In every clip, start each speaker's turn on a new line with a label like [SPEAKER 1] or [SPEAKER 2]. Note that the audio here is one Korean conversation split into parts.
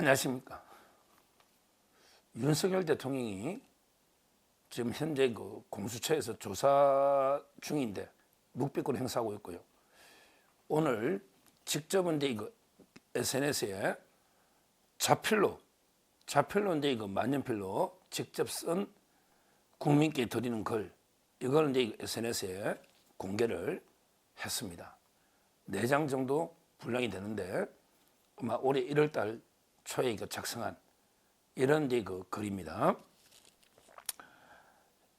[SPEAKER 1] 안녕하십니까. 윤석열 대통령이 지금 현재 그 공수처에서 조사 중인데 묵비권 행사하고 있고요. 오늘 직접인데 이거 SNS에 자필로인데 이거 만년필로 직접 쓴 국민께 드리는 글, 이걸 이제 SNS에 공개를 했습니다. 4장 정도 분량이 되는데 아마 올해 1월달 초에 이거 작성한 이런 데 그 글입니다.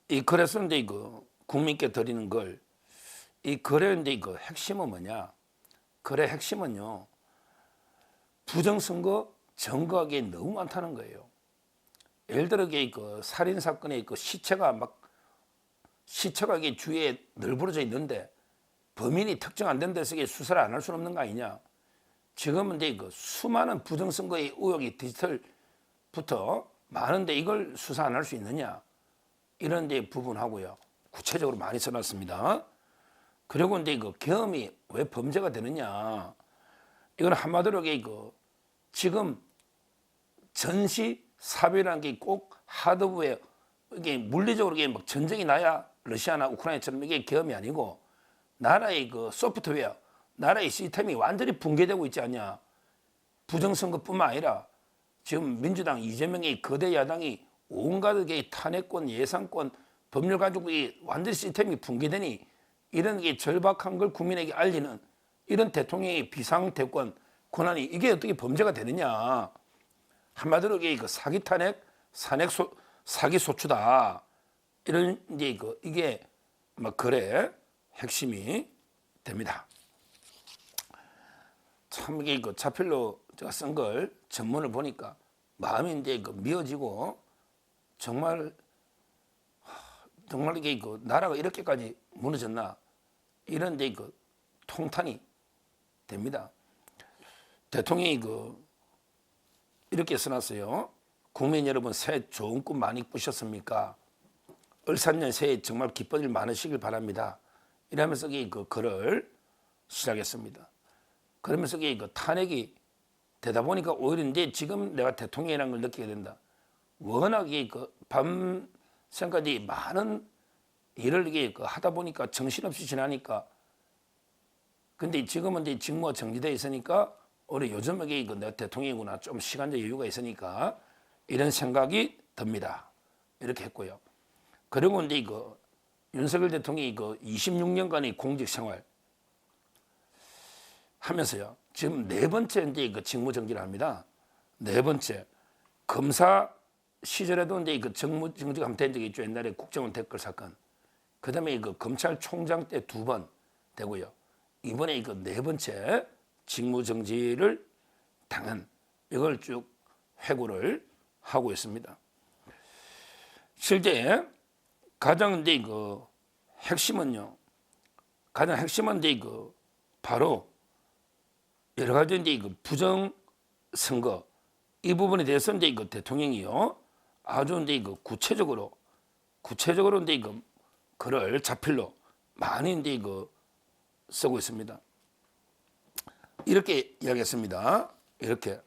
[SPEAKER 1] 이 글에서 이제 이거 국민께 드리는 글, 이 글의 이제 이거 핵심은 뭐냐? 글의 핵심은요, 부정선거 증거하기 너무 많다는 거예요. 예를 들어 그 살인 사건의 그 시체가 이게 주위에 널브러져 있는데 범인이 특정 안 된 데서 수사를 안 할 수는 없는 거 아니냐? 지금은 이제 그 수많은 부정선거의 의혹이 디지털부터 많은데 이걸 수사 안 할 수 있느냐? 이런 데 부분하고요. 구체적으로 많이 써놨습니다. 그리고 이제 그 계엄이 왜 범죄가 되느냐? 이건 한마디로 그 지금 전시 사별이라는 게 꼭 하드웨어, 이게 물리적으로 이게 막 전쟁이 나야 러시아나 우크라이나처럼 이게 계엄이 아니고 나라의 그 소프트웨어, 나라의 시스템이 완전히 붕괴되고 있지 않냐. 부정선거뿐만 아니라 지금 민주당 이재명의 거대 야당이 온갖 탄핵권, 예산권, 법률 가지고 완전히 시스템이 붕괴되니 이런 게 절박한 걸 국민에게 알리는 이런 대통령의 비상대권 권한이 이게 어떻게 범죄가 되느냐. 한마디로 그 사기 탄핵, 사기 소추다. 이런 이제 이게 막 글의 핵심이 됩니다. 참 이게 자필로 제가 쓴 걸 전문을 보니까 마음이 이제 미어지고 정말 이게 나라가 이렇게까지 무너졌나 이런 이제 통탄이 됩니다. 대통령이 이렇게 써놨어요. 국민 여러분 새해 좋은 꿈 많이 꾸셨습니까? 을사년 새해 정말 기쁜 일 많으시길 바랍니다. 이러면서 이 글을 시작했습니다. 그러면서 이 탄핵이 되다 보니까 오히려 이제 지금 내가 대통령이라는 걸 느끼게 된다. 워낙에 밤새까지 많은 일을 이게 하다 보니까 정신없이 지나니까 근데 지금은 이제 직무가 정지되어 있으니까 오히려 요즘에 내가 대통령이구나 좀 시간적 여유가 있으니까 이런 생각이 듭니다. 이렇게 했고요. 그리고 이제 윤석열 대통령이 26년간의 공직 생활 하면서요. 지금 4번째 이제 직무 정지를 합니다. 4번째. 검사 시절에도 이제 직무 정지가 한번 된 적이 있죠. 옛날에 국정원 댓글 사건. 그 다음에 검찰총장 때 2번 되고요. 이번에 4번째 직무 정지를 당한 이걸 쭉 회고를 하고 있습니다. 실제 가장 이제 핵심은요. 가장 핵심은 이제 바로 여러 가지 이제 부정 선거 이 부분에 대해서 이제 대통령이요 아주 이제 구체적으로 이제 글을 자필로 많이 이제 쓰고 있습니다. 이렇게 이야기했습니다. 이렇게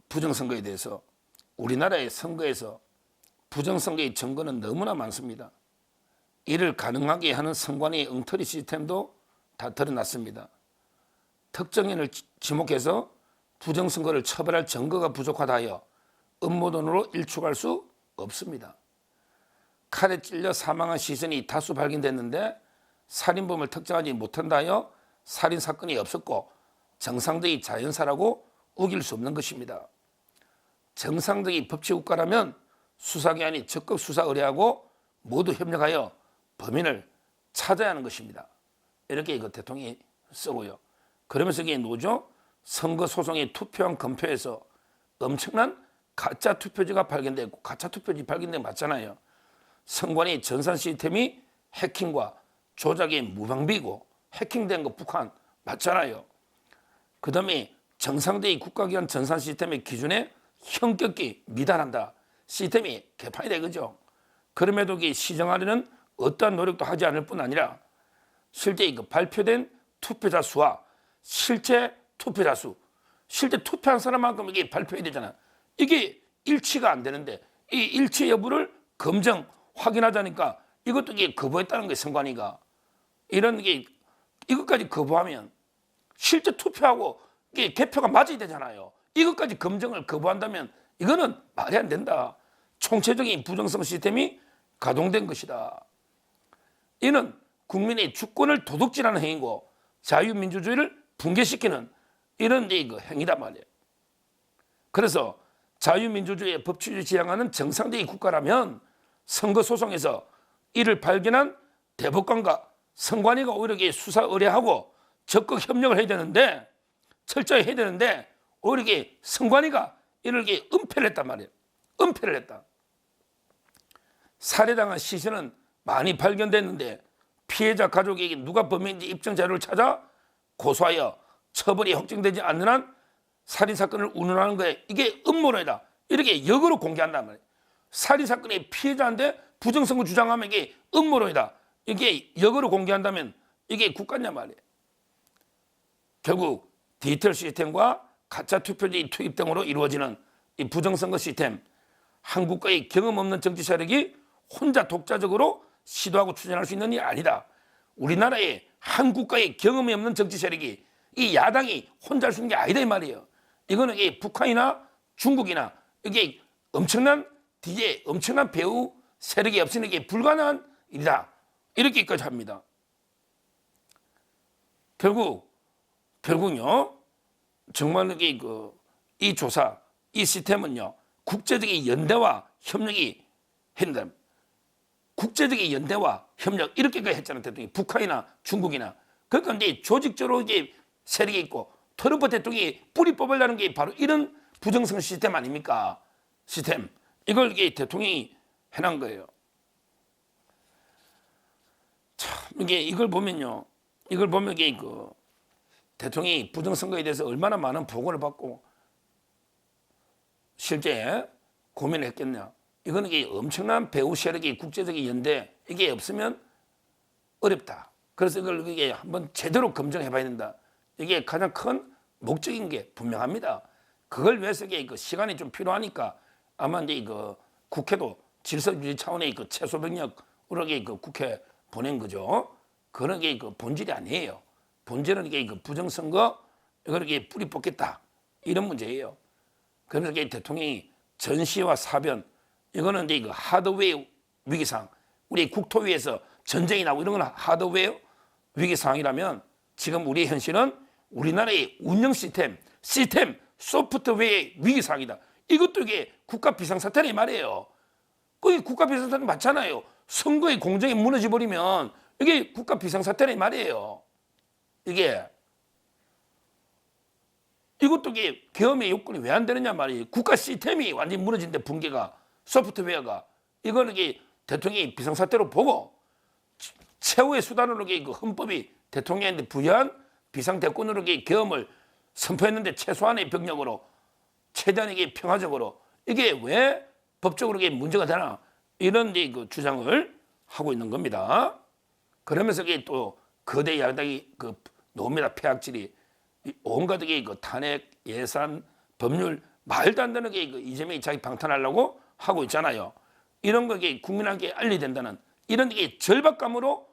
[SPEAKER 1] 부정선거에 대해서 우리나라의 선거에서 부정선거의 증거는 너무나 많습니다. 이를 가능하게 하는 선관위의 엉터리 시스템도 다 드러났습니다. 특정인을 지목해서 부정선거를 처벌할 증거가 부족하다 하여 음모론으로 일축할 수 없습니다. 칼에 찔려 사망한 시신이 다수 발견됐는데 살인범을 특정하지 못한다 하여 살인사건이 없었고 정상적인 자연사라고 우길 수 없는 것입니다. 정상적인 법치국가라면 수사기관이 적극 수사 의뢰하고 모두 협력하여 범인을 찾아야 하는 것입니다. 이렇게 대통령이 쓰고요. 그러면서 이게 뭐죠? 선거소송의 투표한 검표에서 엄청난 가짜 투표지가 발견됐고 가짜 투표지 발견된 거 맞잖아요. 선관위 전산 시스템이 해킹과 조작의 무방비고 해킹된 거 북한 맞잖아요. 그 다음에 정상적인 국가기관 전산 시스템의 기준에 현격히 미달한다. 시스템이 개판이 되죠. 그럼에도 시정하려는 어떠한 노력도 하지 않을 뿐 아니라 실제 발표된 투표자 수와 실제 투표자 수, 실제 투표한 사람만큼 이게 발표해야 되잖아. 이게 일치가 안 되는데 이 일치 여부를 검증 확인하자니까 이것도 이게 거부했다는 거예요. 선관위가. 이런 게 이것까지 거부하면 실제 투표하고 이게 개표가 맞아야 되잖아요. 이것까지 검증을 거부한다면 이거는 말이 안 된다. 총체적인 부정성 시스템이 가동된 것이다. 이는 국민의 주권을 도둑질하는 행위고 자유민주주의를 붕괴시키는 이런 행위단 말이에요. 그래서 자유민주주의의 법치주의 지향하는 정상적인 국가라면 선거소송에서 이를 발견한 대법관과 선관위가 오히려 수사 의뢰하고 적극 협력을 해야 되는데 철저히 해야 되는데 오히려 선관위가 이를 은폐를 했단 말이에요. 은폐를 했다. 살해당한 시신은 많이 발견됐는데 피해자 가족에게 누가 범인인지 입증 자료를 찾아 고소하여 처벌이 확정되지 않는 한 살인사건을 운운하는 거에 이게 음모론이다. 이렇게 역으로 공개한단 말이에요. 살인사건의 피해자한테 부정선거 주장하면 이게 음모론이다. 이게 역으로 공개한다면 이게 국가냐 말이에요. 결국 디지털 시스템과 가짜 투표지 투입 등으로 이루어지는 이 부정선거 시스템, 한 국가의 경험 없는 정치 세력이 혼자 독자적으로 시도하고 추진할 수 있는 일이 아니다. 우리나라의 한 국가의 경험이 없는 정치 세력이 이 야당이 혼자 할 수 있는 게 아니다 이 말이에요. 이거는 이게 북한이나 중국이나 이게 엄청난 DJ, 엄청난 배우 세력이 없으면 이게 불가능한 일이다. 이렇게까지 합니다. 결국요, 정말 이 조사, 이 시스템은요, 국제적인 연대와 협력이 한다. 국제적인 연대와 협력 이렇게까지 했잖아요. 대통령이 북한이나 중국이나. 그러니까 이제 조직적으로 이제 세력이 있고 트럼프 대통령이 뿌리 뽑으려는 게 바로 이런 부정선 시스템 아닙니까? 시스템. 이걸 대통령이 해놓은 거예요. 참, 이걸 보면요. 이걸 보면 대통령이 부정선거에 대해서 얼마나 많은 보고를 받고 실제 고민을 했겠냐. 이거는 엄청난 배후 세력이 국제적인 연대 이게 없으면 어렵다. 그래서 이걸 한번 제대로 검증해 봐야 된다. 이게 가장 큰 목적인 게 분명합니다. 그걸 위해서 시간이 좀 필요하니까 아마 이제 국회도 질서유지 차원의 최소 병력으로 국회 보낸 거죠. 그런 게 본질이 아니에요. 본질은 부정선거 이걸 뿌리 뽑겠다 이런 문제예요. 그래서 대통령이 전시와 사변 이거는 이제 하드웨어 위기상 우리 국토위에서 전쟁이 나고 이런 건 하드웨어 위기 상황이라면 지금 우리 현실은 우리나라의 운영 시스템 소프트웨어의 위기 상황이다. 이것도 국가 비상사태라 이 말이에요. 그게 국가 비상사태 맞잖아요. 선거의 공정이 무너져 버리면 이게 국가 비상사태라 이 말이에요. 이것도 계엄의 요건이 왜 안 되느냐 말이에요. 국가 시스템이 완전히 무너진데 붕괴가 소프트웨어가 이거는 대통령이 비상사태로 보고 최후의 수단으로 헌법이 대통령한테 부여한 비상대권으로 계엄을 선포했는데 최소한의 병력으로 최대한의 평화적으로 이게 왜 법적으로 문제가 되나 이런 주장을 하고 있는 겁니다. 그러면서 또 거대 야당이 나옵니다. 폐악질이 온갖 탄핵 예산 법률 말도 안 되는 이재명이 자기 방탄하려고 하고 있잖아요. 이런 거 국민에게 알려야 된다는 이런 절박감으로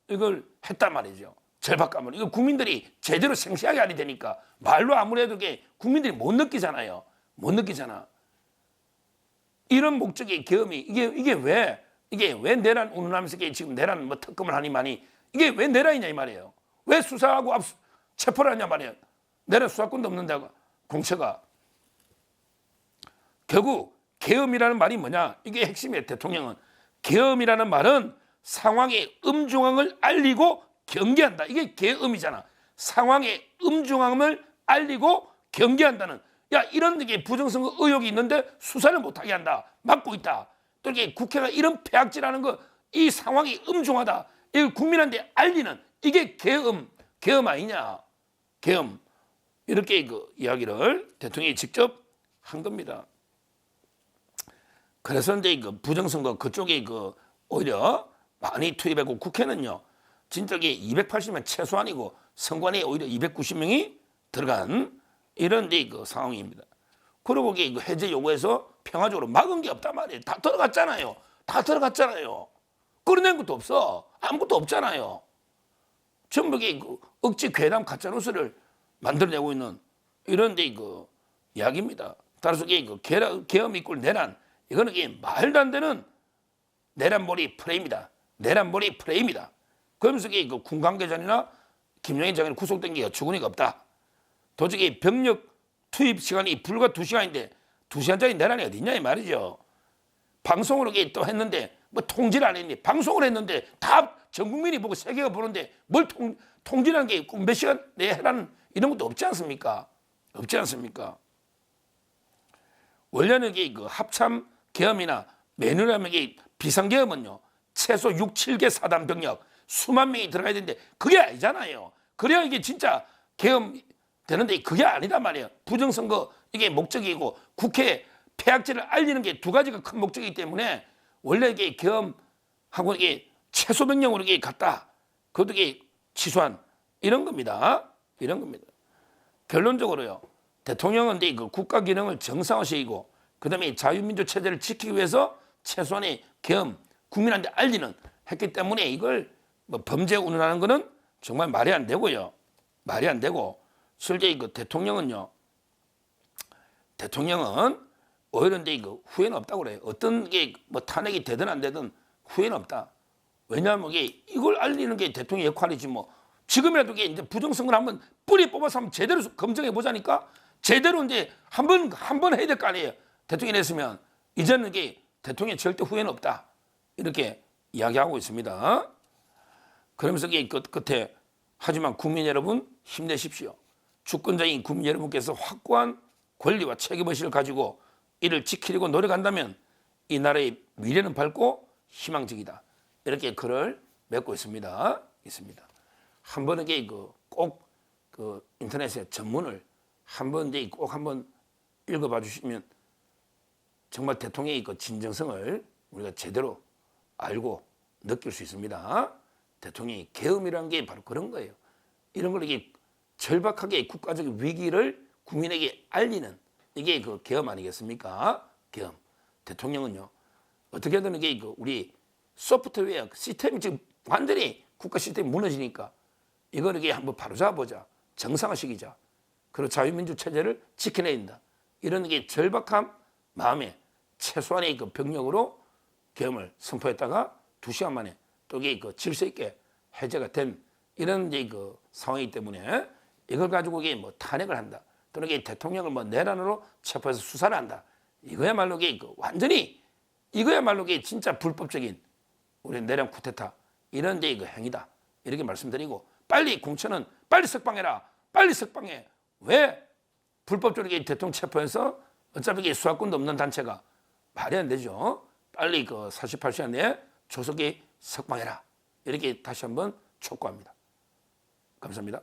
[SPEAKER 1] 이걸 했단 말이죠. 절박감으로. 이거 국민들이 제대로 생생하게 알아야 되니까 말로 아무리 해도 국민들이 못 느끼잖아요. 못 느끼잖아. 이런 목적의 계엄이 이게 왜 내란 운운하면서 지금 내란 특검을 하니 많이 이게 왜 내란이냐 이 말이에요. 왜 수사하고 체포를 하냐 말이에요. 내란 수사권도 없는데 공처가. 결국 계엄이라는 말이 뭐냐? 이게 핵심이에요. 대통령은 계엄이라는 말은 상황의 음중함을 알리고 경계한다. 이게 계엄이잖아. 상황의 음중함을 알리고 경계한다는. 야, 이런 부정선거 의혹이 있는데 수사를 못하게 한다. 막고 있다. 또 국회가 이런 폐악질하는 거, 이 상황이 음중하다. 이걸 국민한테 알리는 이게 계엄 아니냐? 계엄. 이렇게 이야기를 대통령이 직접 한 겁니다. 그래서 이제 부정선거 그쪽에 오히려 많이 투입하고 국회는요, 진짜 280면 최소한이고 선관위에 오히려 290명이 들어간 이런 그 상황입니다. 그리고 이게 해제 요구해서 평화적으로 막은 게 없단 말이에요. 다 들어갔잖아요. 다 들어갔잖아요. 끌어낸 것도 없어. 아무것도 없잖아요. 전부 그 억지 괴담 가짜뉴스를 만들어내고 있는 이런 그 이야기입니다. 따라서 그 계엄 이꼴 내란, 이거는 말도 안 되는 내란몰이 프레임이다. 내란몰이 프레임이다. 그러면서 그 군 관계자나 김영희 장관이 구속된 게 어처구니가 없다. 도저히 병력 투입 시간이 불과 2시간인데 2시간짜리 내란이 어딨냐 이 말이죠. 방송으로 또 했는데 뭐 통지를 안 했니? 방송을 했는데 다 전 국민이 보고 세계가 보는데 뭘 통지라는 게 꼭 몇 시간 내에 해라는 이런 것도 없지 않습니까? 없지 않습니까? 원래는 그 합참 계엄이나 매뉴얼하면 비상계엄은요 최소 6, 7개 사단 병력 수만 명이 들어가야 되는데 그게 아니잖아요. 그래야 이게 진짜 계엄 되는데 그게 아니란 말이에요. 부정선거 이게 목적이고 국회 폐악제를 알리는 게 두 가지가 큰 목적이기 때문에 원래 이게 계엄하고 이게 최소 병력으로 이게 갔다. 그것도 이게 취소한 이런 겁니다. 이런 겁니다. 결론적으로요. 대통령은 그 국가 기능을 정상화시키고 그다음에 자유민주 체제를 지키기 위해서 최소한의 계엄 국민한테 알리는 했기 때문에 이걸 뭐 범죄 운운하는 거는 정말 말이 안 되고요. 말이 안 되고 실제 그 대통령은 오히려 그 후회는 없다고 그래요. 어떤 게 뭐 탄핵이 되든 안 되든 후회는 없다. 왜냐하면 이걸 알리는 게 대통령 역할이지 뭐. 지금이라도 이제 부정선거를 한번 뿌리 뽑아서 한번 제대로 검증해 보자니까 제대로 이제 한 번 해야 될 거 아니에요. 대통령이 했으면 이제는 대통령이 절대 후회는 없다. 이렇게 이야기하고 있습니다. 그러면서 끝에 하지만 국민 여러분 힘내십시오. 주권자인 국민 여러분께서 확고한 권리와 책임의식을 가지고 이를 지키려고 노력한다면 이 나라의 미래는 밝고 희망적이다. 이렇게 글을 맺고 있습니다. 한 번은 꼭 인터넷에 전문을 꼭 한번 읽어봐 주시면 정말 대통령의 진정성을 우리가 제대로 알고 느낄 수 있습니다. 대통령이 계엄이라는 게 바로 그런 거예요. 이런 걸 절박하게 국가적 위기를 국민에게 알리는 이게 계엄 아니겠습니까? 계엄. 대통령은요 어떻게든 우리 소프트웨어 시스템이 지금 완전히 국가 시스템이 무너지니까 이걸 한번 바로잡아보자. 정상화시키자. 그리고 자유민주 체제를 지켜내야 된다. 이런 절박한 마음에 최소한의 병력으로 계엄을 선포했다가 2시간 만에 또 질서 있게 해제가 된 이런 상황이기 때문에 이걸 가지고 뭐 탄핵을 한다. 또는 대통령을 뭐 내란으로 체포해서 수사를 한다. 이거야말로 완전히 이거야말로 진짜 불법적인 우리 내란 쿠데타 이런 행위다. 이렇게 말씀드리고 빨리 공천은 빨리 석방해라. 빨리 석방해. 왜 불법적으로 대통령 체포해서 어차피 수사권도 없는 단체가 말이 안 되죠. 빨리 48시간 내에 조속히 석방해라. 이렇게 다시 한번 촉구합니다. 감사합니다.